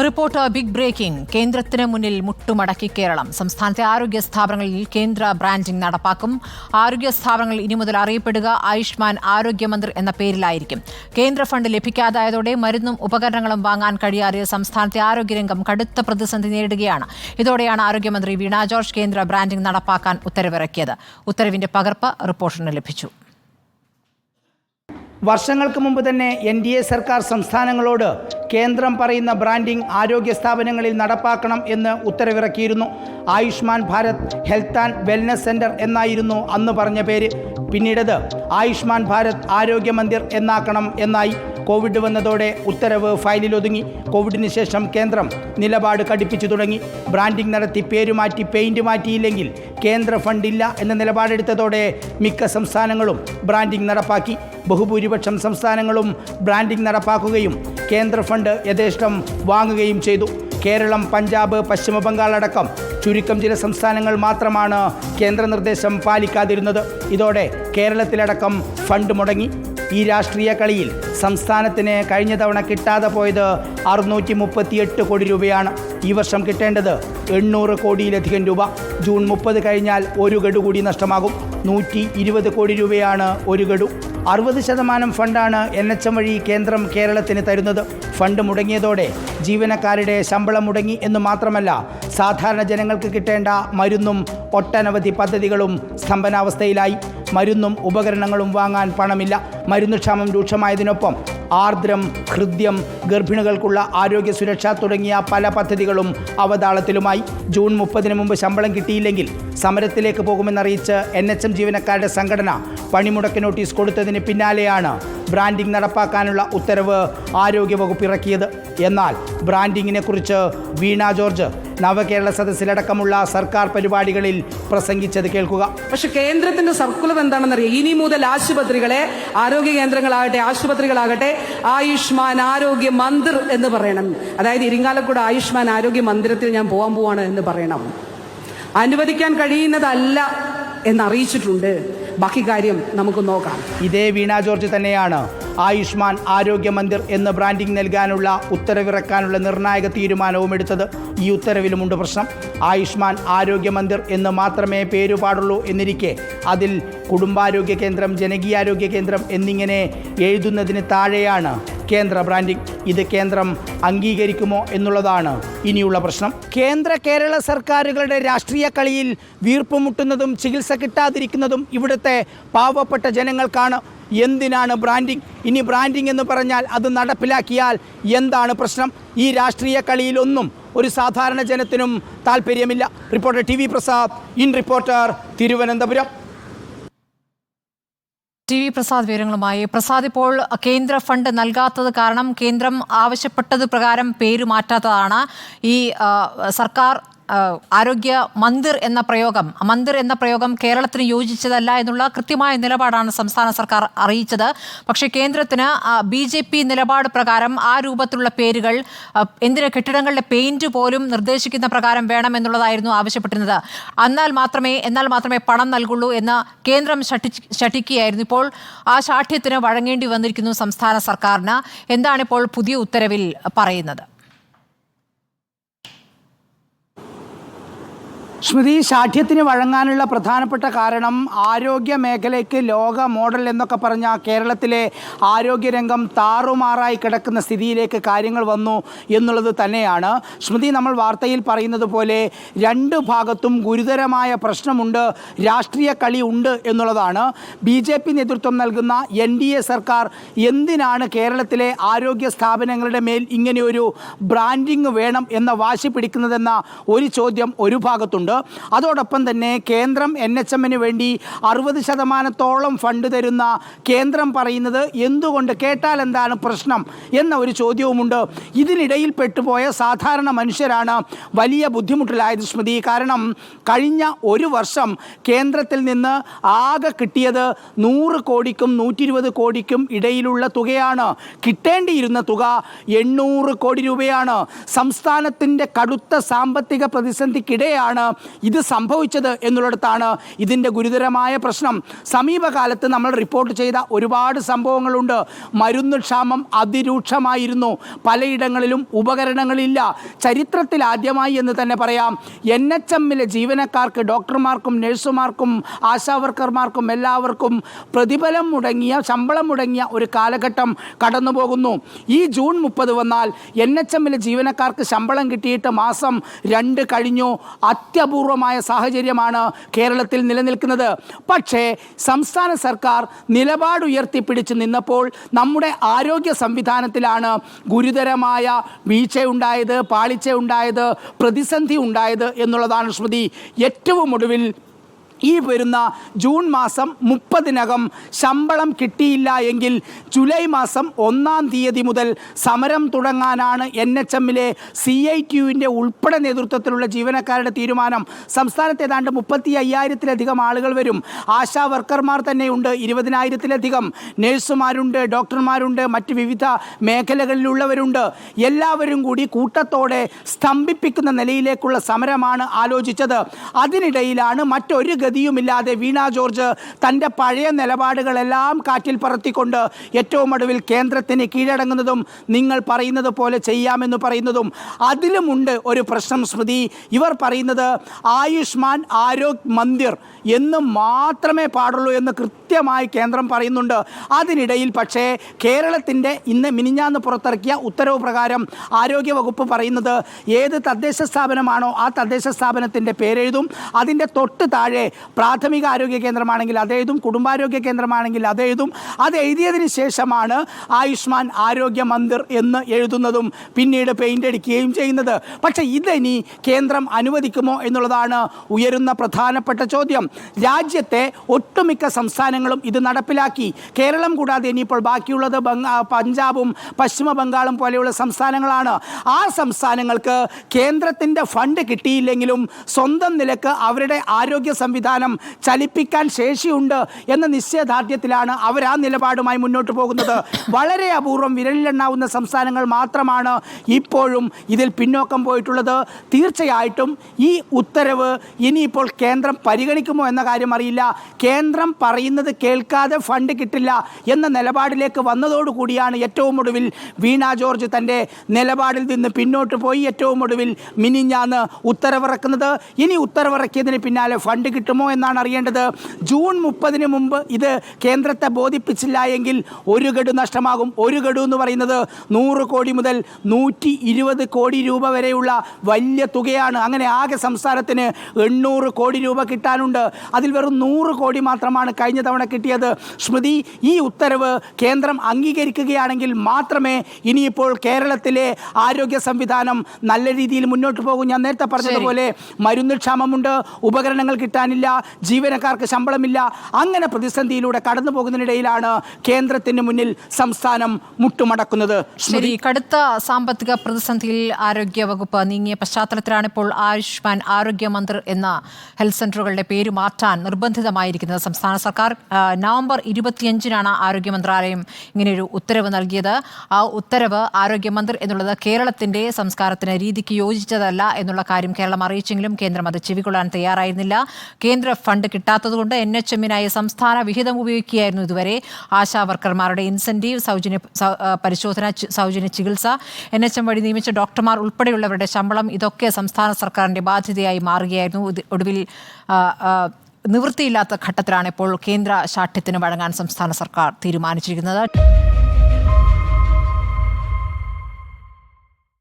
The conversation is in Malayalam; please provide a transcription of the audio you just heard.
Report big breaking. കേന്ദ്രത്തിന് മുന്നിൽ മുട്ടുമടക്കി കേരളം. സംസ്ഥാനത്തെ ആരോഗ്യ സ്ഥാപനങ്ങളിൽ കേന്ദ്ര ബ്രാൻഡിംഗ് നടപ്പാക്കും. ആരോഗ്യ സ്ഥാപനങ്ങൾ ഇനി മുതൽ അറിയപ്പെടുക ആയുഷ്മാൻ ആരോഗ്യമന്ത്രി എന്ന പേരിലായിരിക്കും. കേന്ദ്ര ഫണ്ട് ലഭിക്കാതായതോടെ മരുന്നും ഉപകരണങ്ങളും വാങ്ങാൻ കഴിയാതെ സംസ്ഥാനത്തെ ആരോഗ്യരംഗം കടുത്ത പ്രതിസന്ധി നേരിടുകയാണ്. ഇതോടെയാണ് ആരോഗ്യമന്ത്രി വീണ ജോർജ് കേന്ദ്ര ബ്രാൻഡിംഗ് നടപ്പാക്കാൻ ഉത്തരവിറക്കിയത്. ഉത്തരവിന്റെ പകർപ്പ് റിപ്പോർട്ടറിന് ലഭിച്ചു. വർഷങ്ങൾക്ക് മുമ്പ് തന്നെ NDA സർക്കാർ സംസ്ഥാനങ്ങളോട് കേന്ദ്രം പറയുന്ന ബ്രാൻഡിംഗ് ആരോഗ്യ സ്ഥാപനങ്ങളിൽ നടപ്പാക്കണം എന്ന് ഉത്തരവിറക്കിയിരുന്നു. Ayushman Bharat health and wellness centre എന്നായിരുന്നു അന്ന് പറഞ്ഞ പേര്. പിന്നീടത് ആയുഷ്മാൻ ഭാരത് ആരോഗ്യ മന്ദിർ എന്നാക്കണം എന്നായി. കോവിഡ് വന്നതോടെ ഉത്തരവ് ഫയലിലൊതുങ്ങി. കോവിഡിന് ശേഷം കേന്ദ്രം നിലപാട് കടുപ്പിച്ചു തുടങ്ങി. ബ്രാൻഡിംഗ് നടത്തി പേരുമാറ്റി പെയിൻറ് മാറ്റിയില്ലെങ്കിൽ കേന്ദ്ര ഫണ്ടില്ല എന്ന നിലപാടെടുത്തതോടെ മിക്ക സംസ്ഥാനങ്ങളും ബ്രാൻഡിംഗ് നടപ്പാക്കി. ബഹുഭൂരിപക്ഷം സംസ്ഥാനങ്ങളും ബ്രാൻഡിംഗ് നടപ്പാക്കുകയും കേന്ദ്ര ഫണ്ട് യഥേഷ്ടം വാങ്ങുകയും ചെയ്തു. കേരളം, പഞ്ചാബ്, പശ്ചിമ ബംഗാൾ അടക്കം ചുരുക്കം ചില സംസ്ഥാനങ്ങൾ മാത്രമാണ് കേന്ദ്ര നിർദ്ദേശം പാലിക്കാതിരുന്നത്. ഇതോടെ കേരളത്തിലടക്കം ഫണ്ട് മുടങ്ങി. ഈ രാഷ്ട്രീയ കളിയിൽ സംസ്ഥാനത്തിന് കഴിഞ്ഞ തവണ കിട്ടാതെ പോയത് 638 കോടി രൂപയാണ്. ഈ വർഷം കിട്ടേണ്ടത് 800 കോടിയിലധികം രൂപ. ജൂൺ 30 കഴിഞ്ഞാൽ ഒരു ഗഡു കൂടി നഷ്ടമാകും. 120 കോടി രൂപയാണ് ഒരു ഗഡു. 60% ഫണ്ടാണ് NHM വഴി കേന്ദ്രം കേരളത്തിന് തരുന്നത്. ഫണ്ട് മുടങ്ങിയതോടെ ജീവനക്കാരുടെ ശമ്പളം മുടങ്ങി എന്ന് മാത്രമല്ല, സാധാരണ ജനങ്ങൾക്ക് കിട്ടേണ്ട മരുന്നും ഒട്ടനവധി പദ്ധതികളും സ്തംഭനാവസ്ഥയിലായി. മരുന്നും ഉപകരണങ്ങളും വാങ്ങാൻ പണമില്ല. മരുന്നുക്ഷാമം രൂക്ഷമായതിനൊപ്പം ആർദ്രം, ഹൃദ്യം, ഗർഭിണികൾക്കുള്ള ആരോഗ്യ സുരക്ഷ തുടങ്ങിയ പല പദ്ധതികളും അവതാളത്തിലുമായി. ജൂൺ 30 മുമ്പ് ശമ്പളം കിട്ടിയില്ലെങ്കിൽ സമരത്തിലേക്ക് പോകുമെന്നറിയിച്ച് NHM ജീവനക്കാരുടെ സംഘടന പണിമുടക്ക് നോട്ടീസ് കൊടുത്തതിന് പിന്നാലെയാണ് ബ്രാൻഡിംഗ് നടപ്പാക്കാനുള്ള ഉത്തരവ് ആരോഗ്യവകുപ്പ് ഇറക്കിയത്. എന്നാൽ ബ്രാൻഡിങ്ങിനെ കുറിച്ച് വീണ ജോർജ് നവകേരള സദസ്സിലടക്കമുള്ള സർക്കാർ പരിപാടികളിൽ പ്രസംഗിച്ചത് കേൾക്കുക. പക്ഷെ കേന്ദ്രത്തിന്റെ സർക്കുലർ എന്താണെന്നറിയാം. ഇനി മുതൽ ആശുപത്രികളെ, ആരോഗ്യ കേന്ദ്രങ്ങളാകട്ടെ ആശുപത്രികളാകട്ടെ ആയുഷ്മാൻ ആരോഗ്യ മന്ദിർ എന്ന് പറയണം. അതായത് ഇരിങ്ങാലക്കുട ആയുഷ്മാൻ ആരോഗ്യ മന്ദിരത്തിൽ ഞാൻ പോവാണ് എന്ന് പറയണം. അനുവദിക്കാൻ കഴിയുന്നതല്ല എന്നറിയിച്ചിട്ടുണ്ട്. ബാക്കി കാര്യം നമുക്ക് നോക്കാം. ഇതേ വീണ ജോർജ് തന്നെയാണ് ആയുഷ്മാൻ ആരോഗ്യ മന്ദിർ എന്ന് ബ്രാൻഡിംഗ് നൽകാനുള്ള ഉത്തരവിറക്കാനുള്ള നിർണായക തീരുമാനവും എടുത്തത്. ഈ ഉത്തരവിലുമുണ്ട് പ്രശ്നം. ആയുഷ്മാൻ ആരോഗ്യ മന്ദിർ എന്ന് മാത്രമേ പേരു പാടുള്ളൂ എന്നിരിക്കെ അതിൽ കുടുംബാരോഗ്യ കേന്ദ്രം, ജനകീയാരോഗ്യ കേന്ദ്രം എന്നിങ്ങനെ എഴുതുന്നതിന് താഴെയാണ് കേന്ദ്ര ബ്രാൻഡിംഗ്. ഇത് കേന്ദ്രം അംഗീകരിക്കുമോ എന്നുള്ളതാണ് ഇനിയുള്ള പ്രശ്നം. കേരള സർക്കാരുകളുടെ രാഷ്ട്രീയ കളിയിൽ വീർപ്പുമുട്ടുന്നതും ചികിത്സ കിട്ടാതിരിക്കുന്നതും ഇവിടുത്തെ പാവപ്പെട്ട ജനങ്ങൾക്കാണ്. എന്തിനാണ് ബ്രാൻഡിംഗ്? ഇനി ബ്രാൻഡിംഗ് എന്ന് പറഞ്ഞാൽ അത് നടപ്പിലാക്കിയാൽ എന്താണ് പ്രശ്നം? ഈ രാഷ്ട്രീയ കളിയിലൊന്നും ഒരു സാധാരണ ജനത്തിനും താല്പര്യമില്ല. Reporter TV Prasad, in reporter, Thiruvananthapuram. TV Prasad വിവരങ്ങളുമായി. പ്രസാദ്, ഇപ്പോൾ കേന്ദ്ര ഫണ്ട് നൽകാത്തത് കാരണം കേന്ദ്രം ആവശ്യപ്പെട്ടത് പ്രകാരം പേര് മാറ്റാത്തതാണ്. ഈ സർക്കാർ ആരോഗ്യ മന്ദിർ എന്ന പ്രയോഗം കേരളത്തിന് യോജിച്ചതല്ല എന്നുള്ള കൃത്യമായ നിലപാടാണ് സംസ്ഥാന സർക്കാർ അറിയിച്ചത്. പക്ഷേ കേന്ദ്രത്തിന് BJP നിലപാട് പ്രകാരം ആ രൂപത്തിലുള്ള പേരുകൾ എന്തിന് കെട്ടിടങ്ങളുടെ പെയിന്റ് പോലും നിർദ്ദേശിക്കുന്ന പ്രകാരം വേണമെന്നുള്ളതായിരുന്നു ആവശ്യപ്പെട്ടിരുന്നത്. എന്നാൽ മാത്രമേ പണം നൽകുള്ളൂ എന്ന് കേന്ദ്രം ശഠിക്കുകയായിരുന്നു. ഇപ്പോൾ ആ ശാഠ്യത്തിന് വഴങ്ങേണ്ടി വന്നിരിക്കുന്നു സംസ്ഥാന സർക്കാരിന്. എന്താണിപ്പോൾ പുതിയ ഉത്തരവിൽ പറയുന്നത്? സ്മൃതി, ശാഠ്യത്തിന് വഴങ്ങാനുള്ള പ്രധാനപ്പെട്ട കാരണം ആരോഗ്യ മേഖലയ്ക്ക് ലോക മോഡൽ എന്നൊക്കെ പറഞ്ഞ കേരളത്തിലെ ആരോഗ്യരംഗം താറുമാറായി കിടക്കുന്ന സ്ഥിതിയിലേക്ക് കാര്യങ്ങൾ വന്നു എന്നുള്ളത് തന്നെയാണ്. സ്മൃതി, നമ്മൾ വാർത്തയിൽ പറയുന്നത് പോലെ രണ്ട് ഭാഗത്തും ഗുരുതരമായ പ്രശ്നമുണ്ട്, രാഷ്ട്രീയ കളി ഉണ്ട് എന്നുള്ളതാണ്. BJP നേതൃത്വം നൽകുന്ന NDA സർക്കാർ എന്തിനാണ് കേരളത്തിലെ ആരോഗ്യ സ്ഥാപനങ്ങളുടെ മേൽ ഇങ്ങനെയൊരു ബ്രാൻഡിങ് വേണം എന്ന വാശി പിടിക്കുന്നതെന്ന ഒരു ചോദ്യം ഒരു ഭാഗത്തുണ്ട്. അതോടൊപ്പം തന്നെ കേന്ദ്രം NHMന് വേണ്ടി 60% ഫണ്ട് തരുന്ന കേന്ദ്രം പറയുന്നത് എന്തുകൊണ്ട്, കേട്ടാൽ എന്താണ് പ്രശ്നം എന്ന ഒരു ചോദ്യവുമുണ്ട്. ഇതിനിടയിൽ പെട്ടുപോയ സാധാരണ മനുഷ്യരാണ് വലിയ ബുദ്ധിമുട്ടിലായത് സ്മൃതി. കാരണം കഴിഞ്ഞ ഒരു വർഷം കേന്ദ്രത്തിൽ നിന്ന് ആകെ കിട്ടിയത് 100 കോടിക്കും 120 കോടിക്കും ഇടയിലുള്ള തുകയാണ്. കിട്ടേണ്ടിയിരുന്ന തുക 800 കോടി രൂപയാണ്. സംസ്ഥാനത്തിൻ്റെ കടുത്ത സാമ്പത്തിക പ്രതിസന്ധിക്കിടെയാണ് ഇത് സംഭവിച്ചത് എന്നുള്ളിടത്താണ് ഇതിൻ്റെ ഗുരുതരമായ പ്രശ്നം. സമീപകാലത്ത് നമ്മൾ റിപ്പോർട്ട് ചെയ്ത ഒരുപാട് സംഭവങ്ങളുണ്ട്. മരുന്ന് ക്ഷാമം അതിരൂക്ഷമായിരുന്നു. പലയിടങ്ങളിലും ഉപകരണങ്ങളില്ല. ചരിത്രത്തിൽ ആദ്യമായി എന്ന് തന്നെ പറയാം, NHMലെ ജീവനക്കാർക്ക്, ഡോക്ടർമാർക്കും നഴ്സുമാർക്കും ആശാവർക്കർമാർക്കും എല്ലാവർക്കും പ്രതിഫലം മുടങ്ങിയ, ശമ്പളം മുടങ്ങിയ ഒരു കാലഘട്ടം കടന്നു പോകുന്നു. ഈ ജൂൺ 30 വന്നാൽ NHMലെ ജീവനക്കാർക്ക് ശമ്പളം കിട്ടിയിട്ട് മാസം 2 കഴിഞ്ഞു. അത്യപൂർവമായ സാഹചര്യമാണ് കേരളത്തിൽ നിലനിൽക്കുന്നത്. പക്ഷേ സംസ്ഥാന സർക്കാർ നിലപാട് ഉയർത്തിപ്പിടിച്ച് നിന്നപ്പോൾ നമ്മുടെ ആരോഗ്യ സംവിധാനത്തിലാണ് ഗുരുതരമായ വീഴ്ചയുണ്ടായത്, പാളിച്ചയുണ്ടായത്, പ്രതിസന്ധി ഉണ്ടായത് എന്നുള്ളതാണ് ശ്രുതി. ഏറ്റവും ഒടുവിൽ ഈ വരുന്ന ജൂൺ മാസം 30-നകം ശമ്പളം കിട്ടിയില്ല എങ്കിൽ ജൂലൈ മാസം 1-ാം തീയതി മുതൽ സമരം തുടങ്ങാനാണ് NHMലെ CITUവിൻ്റെ ഉൾപ്പെടെ നേതൃത്വത്തിലുള്ള ജീവനക്കാരുടെ തീരുമാനം. സംസ്ഥാനത്ത് ഏതാണ്ട് 35,000-ത്തിലധികം ആളുകൾ വരും. ആശാ വർക്കർമാർ തന്നെയുണ്ട് 20,000-ത്തിലധികം, നഴ്സുമാരുണ്ട്, ഡോക്ടർമാരുണ്ട്, മറ്റ് വിവിധ മേഖലകളിലുള്ളവരുണ്ട്. എല്ലാവരും കൂടി കൂട്ടത്തോടെ സ്തംഭിപ്പിക്കുന്ന നിലയിലേക്കുള്ള സമരമാണ് ആലോചിച്ചത്. അതിനിടയിലാണ് മറ്റൊരു ഗതിയുമില്ലാതെ വീണ ജോർജ് തൻ്റെ പഴയ നിലപാടുകളെല്ലാം കാറ്റിൽ പറത്തിക്കൊണ്ട് ഏറ്റവും ഒടുവിൽ കേന്ദ്രത്തിന് കീഴടങ്ങുന്നതും നിങ്ങൾ പറയുന്നത് പോലെ ചെയ്യാമെന്ന് പറയുന്നതും. അതിലുമുണ്ട് ഒരു പ്രശ്നം സ്മൃതി. ഇവർ പറയുന്നത് ആയുഷ്മാൻ ആരോഗ്യ മന്ദിർ എന്ന് മാത്രമേ പാടുള്ളൂ എന്ന് കൃത്യമായി കേന്ദ്രം പറയുന്നുണ്ട്. അതിനിടയിൽ പക്ഷേ കേരളത്തിൻ്റെ മിനിഞ്ഞാന്ന് പുറത്തിറക്കിയ ഉത്തരവ് പ്രകാരം ആരോഗ്യവകുപ്പ് പറയുന്നത് ഏത് തദ്ദേശ സ്ഥാപനമാണോ ആ തദ്ദേശ സ്ഥാപനത്തിൻ്റെ പേരെഴുതും. അതിൻ്റെ തൊട്ട് താഴെ പ്രാഥമിക ആരോഗ്യ കേന്ദ്രമാണെങ്കിൽ അതെഴുതും, കുടുംബാരോഗ്യ കേന്ദ്രമാണെങ്കിൽ അതെഴുതും. അത് എഴുതിയതിന് ശേഷമാണ് ആയുഷ്മാൻ ആരോഗ്യ മന്ദിർ എന്ന് എഴുതുന്നതും പിന്നീട് പെയിൻ്റ് അടിക്കുകയും ചെയ്യുന്നത്. പക്ഷേ ഇതിനി കേന്ദ്രം അനുവദിക്കുമോ എന്നുള്ളതാണ് ഉയരുന്ന പ്രധാനപ്പെട്ട ചോദ്യം. രാജ്യത്തെ ഒട്ടുമിക്ക സംസ്ഥാനങ്ങളും ഇത് നടപ്പിലാക്കി. കേരളം കൂടാതെ ഇനിയിപ്പോൾ ബാക്കിയുള്ളത് പഞ്ചാബും പശ്ചിമ ബംഗാളും പോലെയുള്ള സംസ്ഥാനങ്ങളാണ്. ആ സംസ്ഥാനങ്ങൾക്ക് കേന്ദ്രത്തിൻ്റെ ഫണ്ട് കിട്ടിയില്ലെങ്കിലും സ്വന്തം നിലക്ക് അവരുടെ ആരോഗ്യ സംവിധാനം ചലിപ്പിക്കാൻ ശേഷിയുണ്ട് എന്ന നിശ്ചയദാർഢ്യത്തിലാണ് അവർ ആ നിലപാടുമായി മുന്നോട്ട് പോകുന്നത്. വളരെ അപൂർവം വിരലിലെണ്ണാവുന്ന സംസ്ഥാനങ്ങൾ മാത്രമാണ് ഇപ്പോഴും ഇതിൽ പിന്നോക്കം പോയിട്ടുള്ളത്. തീർച്ചയായിട്ടും ഈ ഉത്തരവ് ഇനിയിപ്പോൾ കേന്ദ്രം പരിഗണിക്കുമോ എന്ന കാര്യം അറിയില്ല. കേന്ദ്രം പറയുന്നത് കേൾക്കാതെ ഫണ്ട് കിട്ടില്ല എന്ന നിലപാടിലേക്ക് വന്നതോടുകൂടിയാണ് ഏറ്റവും ഒടുവിൽ വീണ ജോർജ് തൻ്റെ നിലപാടിൽ നിന്ന് പിന്നോട്ട് പോയി ഏറ്റവും ഒടുവിൽ മിനിഞ്ഞാന്ന് ഉത്തരവിറക്കുന്നത്. ഇനി ഉത്തരവിറക്കിയതിന് പിന്നാലെ ഫണ്ട് കിട്ടുമോ എന്നാണ് അറിയേണ്ടത്. ജൂൺ 30-ന് മുമ്പ് ഇത് കേന്ദ്രത്തെ ബോധിപ്പിച്ചില്ല എങ്കിൽ ഒരു ഗഡു നഷ്ടമാകും. ഒരു ഗഡു എന്ന് പറയുന്നത് 100 കോടി മുതൽ 120 കോടി രൂപ വരെയുള്ള വലിയ തുകയാണ്. അങ്ങനെ ആകെ സംസ്ഥാനത്തിന് 800 കോടി രൂപ കിട്ടാനുണ്ട്. അതിൽ വെറും 100 കോടി മാത്രമാണ് കഴിഞ്ഞ തവണ കിട്ടിയത്. സ്മൃതി, ഈ ഉത്തരവ് കേന്ദ്രം അംഗീകരിക്കുകയാണെങ്കിൽ മാത്രമേ ഇനിയിപ്പോൾ കേരളത്തിലെ ആരോഗ്യ സംവിധാനം നല്ല രീതിയിൽ മുന്നോട്ട് പോകും. ഞാൻ നേരത്തെ പറഞ്ഞതുപോലെ മരുന്ന് ക്ഷാമമുണ്ട്, ഉപകരണങ്ങൾ കിട്ടാനില്ല, ജീവനക്കാർക്ക് ശമ്പളമില്ല. അങ്ങനെ പ്രതിസന്ധിയിലൂടെ കടന്നു പോകുന്നതിനിടയിലാണ് കേന്ദ്രത്തിന് മുന്നിൽ സംസ്ഥാനം മുട്ടുമടക്കുന്നത്. ശരി, കടുത്ത സാമ്പത്തിക പ്രതിസന്ധിയിൽ ആരോഗ്യ വകുപ്പ് നീങ്ങിയ പശ്ചാത്തലത്തിലാണ് ഇപ്പോൾ ആയുഷ്മാൻ ആരോഗ്യ മന്ദിർ എന്ന ഹെൽത്ത് സെന്ററുകളുടെ പേര് മാറ്റാൻ നിർബന്ധിതമായിരിക്കുന്നത് സംസ്ഥാന സർക്കാർ. നവംബർ 25-നാണ് ആരോഗ്യ മന്ത്രാലയം ഇങ്ങനെയൊരു ഉത്തരവ് നൽകിയത്. ആ ഉത്തരവ് ആരോഗ്യ മന്ദിർ എന്നുള്ളത് കേരളത്തിൻ്റെ സംസ്കാരത്തിന് രീതിക്ക് യോജിച്ചതല്ല എന്നുള്ള കാര്യം കേരളം അറിയിച്ചെങ്കിലും കേന്ദ്രം അത് ചെവികൊള്ളാൻ തയ്യാറായിരുന്നില്ല. കേന്ദ്ര ഫണ്ട് കിട്ടാത്തതുകൊണ്ട് NHMനായി സംസ്ഥാന വിഹിതം ഉപയോഗിക്കുകയായിരുന്നു ഇതുവരെ. ആശാ വർക്കർമാരുടെ ഇൻസെൻറ്റീവ്, സൗജന്യ പരിശോധന, സൗജന്യ ചികിത്സ, NHM വഴി നിയമിച്ച ഡോക്ടർമാർ ഉൾപ്പെടെയുള്ളവരുടെ ശമ്പളം, ഇതൊക്കെ സംസ്ഥാന സർക്കാരിൻ്റെ ബാധ്യതയായി മാറുകയായിരുന്നു. ഒടുവിൽ നിവൃത്തിയില്ലാത്ത ഘട്ടത്തിലാണ് ഇപ്പോൾ കേന്ദ്ര ശാഠ്യത്തിന് വഴങ്ങാൻ സംസ്ഥാന സർക്കാർ തീരുമാനിച്ചിരിക്കുന്നത്.